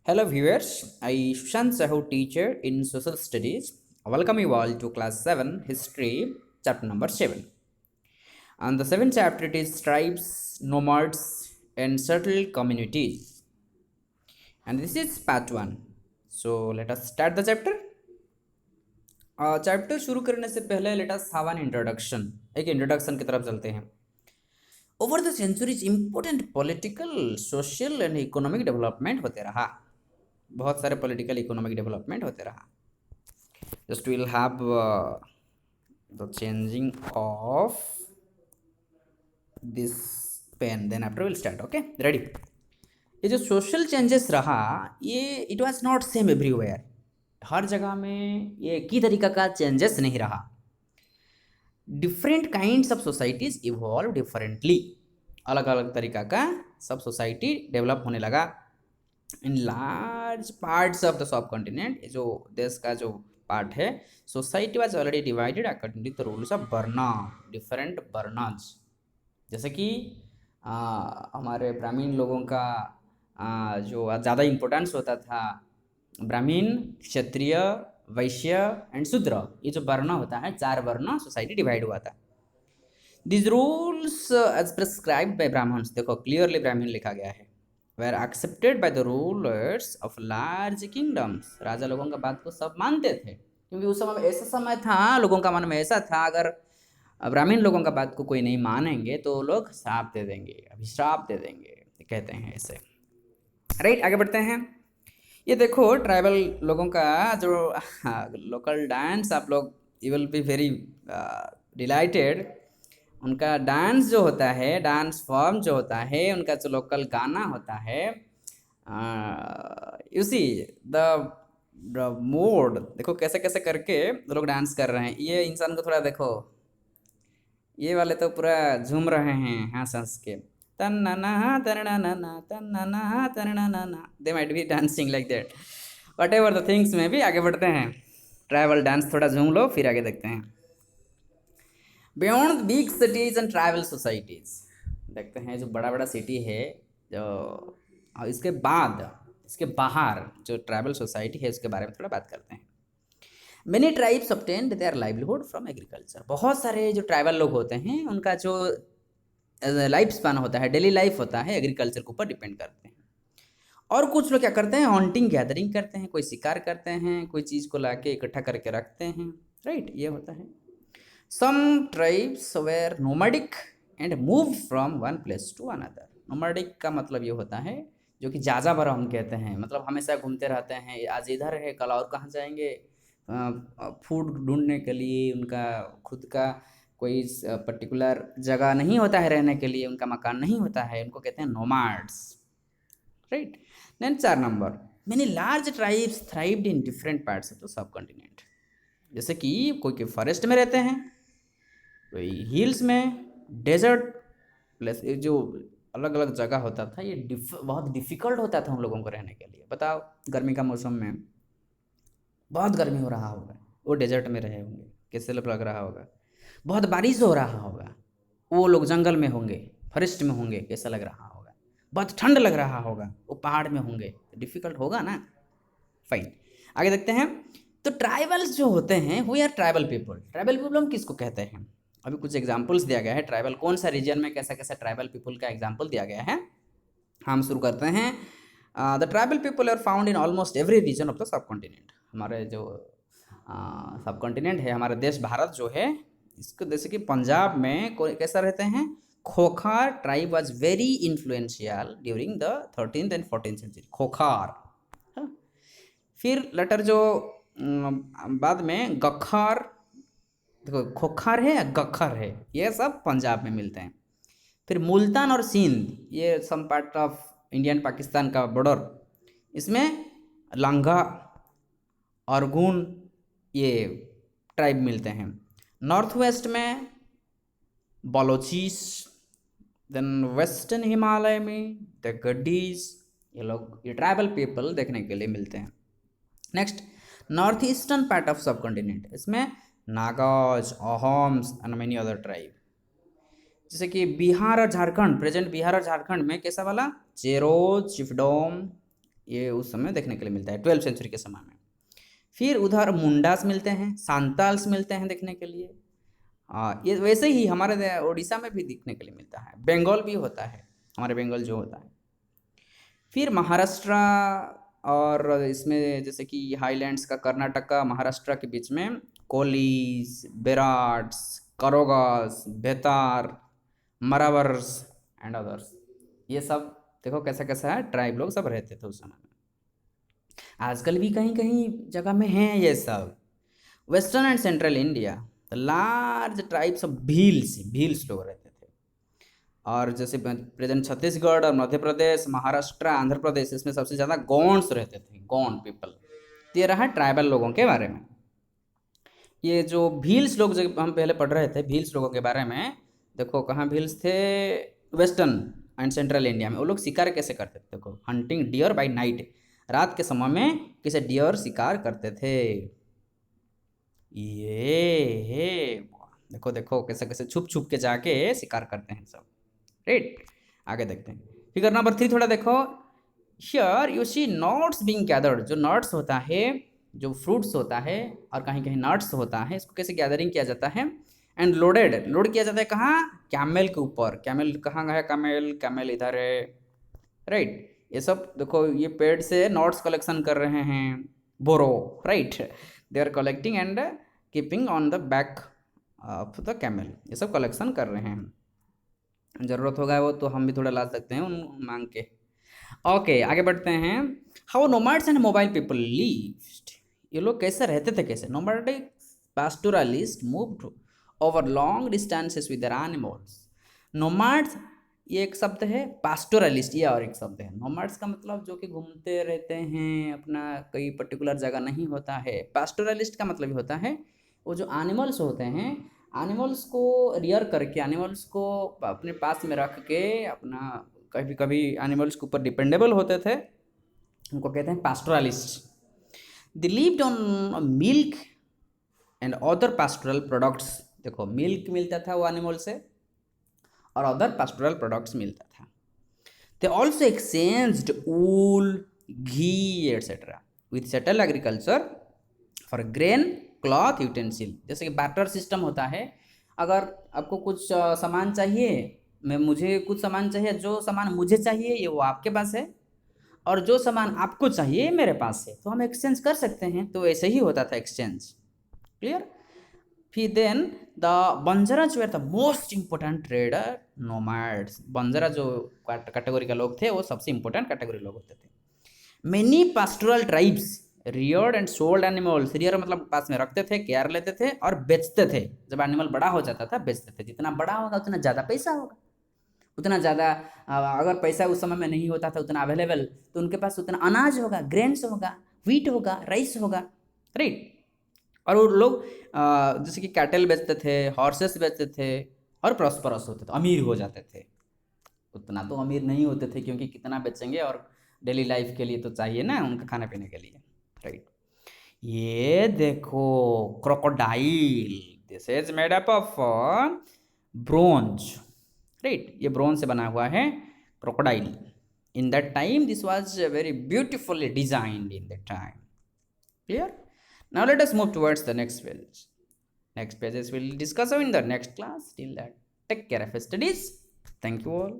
Hello viewers, I Sushant Sahu teacher in Social Studies. Welcome you all to class 7 History chapter number 7. And the seventh chapter it is tribes, nomads and settled communities. And this is part 1. So let us start the chapter. Chapter शुरू करने से पहले let us have an introduction एक introduction की तरफ चलते हैं. Over the centuries important political social and economic development होते रहा. बहुत सारे पॉलिटिकल इकोनॉमिक डेवलपमेंट होते रहा. Just will have the changing of this pen then after will start. Okay ready. ये जो सोशल चेंजेस रहा ये it was not same everywhere. हर जगह में ये एक ही तरीका का चेंजेस नहीं रहा. Different kinds of societies evolve differently. अलग अलग तरीका का सब सोसाइटी डेवलप होने लगा. In large parts of the subcontinent, जो देश का जो पार्ट है, society was already divided according to the rules of varna, different varnas. जैसे कि हमारे ब्राह्मण लोगों का जो ज़्यादा इम्पोर्टेंस होता था, ब्राह्मण, क्षत्रिय, वैश्य एंड शूद्र, ये जो वर्ण होता है, 4 वर्ण सोसाइटी डिवाइड हुआ था. This rules as prescribed by Brahmins, देखो क्लियरली ब्राह्मण लिखा गया है, were accepted by the rulers of large kingdoms. राजा लोगों का बात को सब मानते थे, क्योंकि उस समय ऐसा समय था, लोगों का मन में ऐसा था, अगर ब्राह्मण लोगों का बात को कोई नहीं मानेंगे तो लोग श्राप दे देंगे, अभिश्राप दे देंगे, कहते हैं ऐसे. राइट, आगे बढ़ते हैं. ये देखो ट्राइबल लोगों का जो लोकल डांस, आप लोग you will be very dilated. उनका डांस जो होता है, डांस फॉर्म जो होता है, उनका जो लोकल गाना होता है, यू सी द मोड, देखो कैसे कैसे करके लोग डांस कर रहे हैं. ये इंसान को थोड़ा देखो, ये वाले तो पूरा झूम रहे हैं हंस हंस के. तन्ना तन्ना तन्ना तन्ना, they might be dancing like that. What ever the things में भी आगे बढ़ते हैं. ट्राइबल डांस थोड़ा झूम लो, फिर आगे देखते हैं. Beyond big cities and tribal societies, देखते हैं जो बड़ा बड़ा सिटी है, जो इसके बाद इसके बाहर जो ट्राइबल सोसाइटी है, उसके बारे में थोड़ा बात करते हैं. Many tribes obtained their livelihood from agriculture. बहुत सारे जो ट्राइबल लोग होते हैं, उनका जो लाइफ स्पान होता है, डेली लाइफ होता है, एग्रीकल्चर के ऊपर डिपेंड करते हैं. और कुछ लोग क्या करते हैं, हॉन्टिंग गैदरिंग करते हैं, कोई शिकार करते हैं, कोई चीज़ को लाके इकट्ठा करके रखते हैं. राइट, ये होता है. Some tribes were nomadic and moved from one place to another. Nomadic का मतलब ये होता है, जो कि जाजाबर हम कहते हैं, मतलब हमेशा घूमते रहते हैं, आज इधर है कल और कहाँ जाएंगे. फूड ढूंढने के लिए उनका खुद का कोई पर्टिकुलर जगह नहीं होता है रहने के लिए, उनका मकान नहीं होता है, उनको कहते हैं nomads. Right. Then 4 number, many large tribes thrived in different parts of the subcontinent. जैसे कि कोई फॉरेस्ट में रहते हैं, कोई हिल्स में, डेजर्ट प्लेस, जो अलग अलग जगह होता था, ये बहुत डिफ़िकल्ट होता था उन लोगों को रहने के लिए. बताओ, गर्मी का मौसम में बहुत गर्मी हो रहा होगा, वो डेजर्ट में रहे होंगे, कैसे लग रहा होगा. बहुत बारिश हो रहा होगा, वो लोग जंगल में होंगे, फॉरेस्ट में होंगे, कैसा लग रहा होगा. बहुत ठंड लग रहा होगा, वो पहाड़ में होंगे, डिफ़िकल्ट होगा ना. फाइन, आगे देखते हैं. तो ट्राइबल्स जो होते हैं, वो यार ट्राइबल पीपल. ट्राइबल पीपल हम किसको कहते हैं, अभी कुछ एग्जाम्पल्स दिया गया है. ट्राइबल कौन सा रीजन में कैसा कैसा ट्राइबल पीपल का एग्जाम्पल दिया गया है, हम शुरू करते हैं. The tribal people are found in almost every region of the subcontinent. हमारे जो सब कॉन्टिनेंट है, हमारे देश भारत जो है, इसको जैसे कि पंजाब में कैसा रहते हैं, Khokhar tribe was very influential during the 13th and 14th century. Khokhar. फिर लेटर जो बाद में गखार, देखो खोखार है या गखर है, ये सब पंजाब में मिलते हैं. फिर मुल्तान और सिंध, ये some part of Indian Pakistan का बॉर्डर, इसमें लांगा और गून, ये ट्राइब मिलते हैं. नॉर्थ वेस्ट में बलोचिस. देन वेस्टर्न हिमालय में द गड्डीज, ये लोग, ये ट्राइबल पीपल देखने के लिए मिलते हैं. Next, north eastern part of सब कॉन्टिनेंट, इसमें Nagas, Ahoms and many other tribe. जैसे कि बिहार और झारखंड, प्रेजेंट बिहार और झारखंड में कैसा वाला, चेरोज, चिफडोम, ये उस समय देखने के लिए मिलता है 12th सेंचुरी के समय में। फिर उधर मुंडास मिलते हैं, सांताल्स मिलते हैं देखने के लिए। ये वैसे ही हमारे उड़ीसा में भी देखने के लिए मिलता है, बंगाल भी होता है, हमारे बंगाल जो होता है। फिर महाराष्ट्र और इसमें जैसे कि हाईलैंड्स का कर्नाटका महाराष्ट्र के बीच में कोलीस, बेराट्स, करोगस, बेतार, मरावर्स एंड अदर्स, ये सब देखो कैसा कैसा है, ट्राइब लोग सब रहते थे उस समय में। आजकल भी कहीं कहीं जगह में हैं ये सब। Western and central India, the large tribes of Bhils लोग रहते थे। और जैसे प्रेजेंट छत्तीसगढ़ और मध्य प्रदेश, महाराष्ट्र, आंध्र प्रदेश, इसमें सबसे ज़्यादा गौंड्स रहते थे, गौंड पीपल। तो ये रहा ट्राइबल लोगों के बारे में। ये जो भील्स लोग जो हम पहले पढ़ रहे थे, भील्स लोगों के बारे में, देखो कहाँ भील्स थे, वेस्टर्न एंड सेंट्रल इंडिया में। वो लोग शिकार कैसे करते थे, देखो हंटिंग डियर बाय नाइट, रात के समय में किसे डियर शिकार करते थे। ये देखो देखो कैसे कैसे छुप छुप के जाके शिकार करते हैं सब, राइट। आगे देखते हैं, फिगर नंबर 3 थोड़ा देखो। Here you see nuts being gathered, जो नट्स होता है, जो फ्रूट्स होता है और कहीं कहीं नट्स होता है, इसको कैसे गैदरिंग किया जाता है एंड लोड किया जाता है कहाँ, कैमल के ऊपर। कैमल कहाँ है, कैमल कैमल इधर है, राइट। ये सब देखो ये पेड़ से नट्स कलेक्शन कर रहे हैं, बोरो, right. They are collecting and keeping on the back of the camel, ये सब कलेक्शन कर रहे हैं। ज़रूरत होगा वो तो हम भी थोड़ा ला सकते हैं उन मांग के। ओके आगे बढ़ते हैं। How nomads and mobile people lived, ये लोग कैसे रहते थे, कैसे। Nomadic pastoralist moved over long distances with their animals. Nomads ये एक शब्द है, पास्टोरलिस्ट ये और एक शब्द है। नोमैड्स का मतलब जो कि घूमते रहते हैं, अपना कोई पर्टिकुलर जगह नहीं होता है। पास्टोरलिस्ट का मतलब ये होता है वो जो एनिमल्स होते हैं, एनिमल्स को रियर करके, एनिमल्स को अपने पास में रख के, अपना कभी कभी एनिमल्स के ऊपर डिपेंडेबल होते थे, उनको कहते हैं pastoralist. They lived on milk and other pastoral products, देखो मिल्क मिलता था वो एनिमल से और अदर पास्टोरल प्रोडक्ट्स मिलता था। They also exchanged wool, ghee etcetera with settle agriculture for grain, cloth, utensil. जैसे कि बार्टर सिस्टम होता है, अगर आपको कुछ सामान चाहिए, मुझे कुछ सामान चाहिए, जो सामान मुझे चाहिए ये वो आपके पास है, और जो सामान आपको चाहिए मेरे पास है, तो हम एक्सचेंज कर सकते हैं। तो ऐसे ही होता था एक्सचेंज, क्लियर। फिर then the Banjaras were the most important trader nomads. Banjara जो कैटेगरी का लोग थे वो सबसे इंपॉर्टेंट कैटेगरी लोग होते थे। Many pastoral tribes Rudyard and sold animals, rear मतलब पास में रखते थे, केयर लेते थे और बेचते थे। जब एनिमल बड़ा हो जाता था बेचते थे, जितना बड़ा होगा उतना ज़्यादा पैसा होगा, उतना ज़्यादा अगर पैसा उस समय में नहीं होता था उतना अवेलेबल, तो उनके पास उतना अनाज होगा, ग्रेन्स होगा, व्हीट होगा, राइस होगा, राइट। और वो लोग जैसे कि कैटल बेचते थे, हॉर्सेस बेचते थे और प्रॉस्परस होते थे, अमीर हो जाते थे। उतना तो अमीर नहीं होते थे क्योंकि कितना बेचेंगे, और डेली लाइफ के लिए तो चाहिए ना उनका खाने पीने के लिए, राइट। ये देखो crocodile, this is made up of bronze, right. ये ब्रोंज से बना हुआ है crocodile. In that time this was very beautifully designed in that time, clear. Now let us move towards the next page. Next pages we'll discuss in the next class. Till that, take care of your studies. Thank you all.